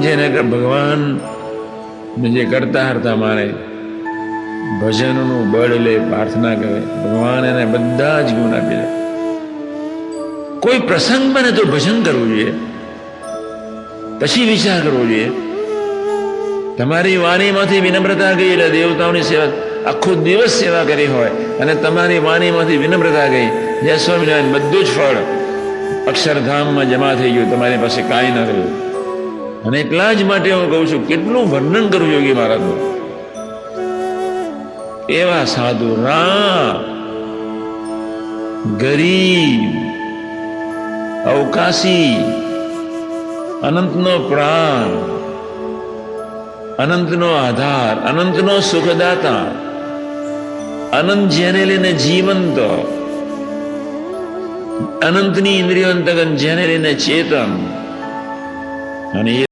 જેને ભગવાન જે કરતા હરતા માને, ભજનનું બળ લે, પ્રાર્થના કરે, ભગવાન એને બધા જ ગુણ આપી દે. કોઈ પ્રસંગ બને તો ભજન કરવું જોઈએ, પછી વિચાર કરવો જોઈએ. તમારી વાણીમાંથી વિનમ્રતા ગઈ એટલે દેવતાઓની સેવા, આખો દિવસ સેવા કરી હોય અને તમારી વાણીમાંથી વિનમ્રતા ગઈ, જય સ્વામિનારાયણ, બધું જ ફળ અક્ષરધામમાં જમા થઈ ગયું, તમારી પાસે કાંઈ ન રહ્યું. અને એટલા જ માટે હું કહું છું, કેટલું વર્ણન કરું યોગી મહારાજનું. એવા સાધુ, રામ, ગરીબ, અવકાશી, અનંતનો પ્રાણ, અનંતનો આધાર, અનંતનો સુખદાતા, અનંત જેને લઈને જીવંત, અનંતની ઇન્દ્રિયો અંતગન જેને લઈને ચેતન, અને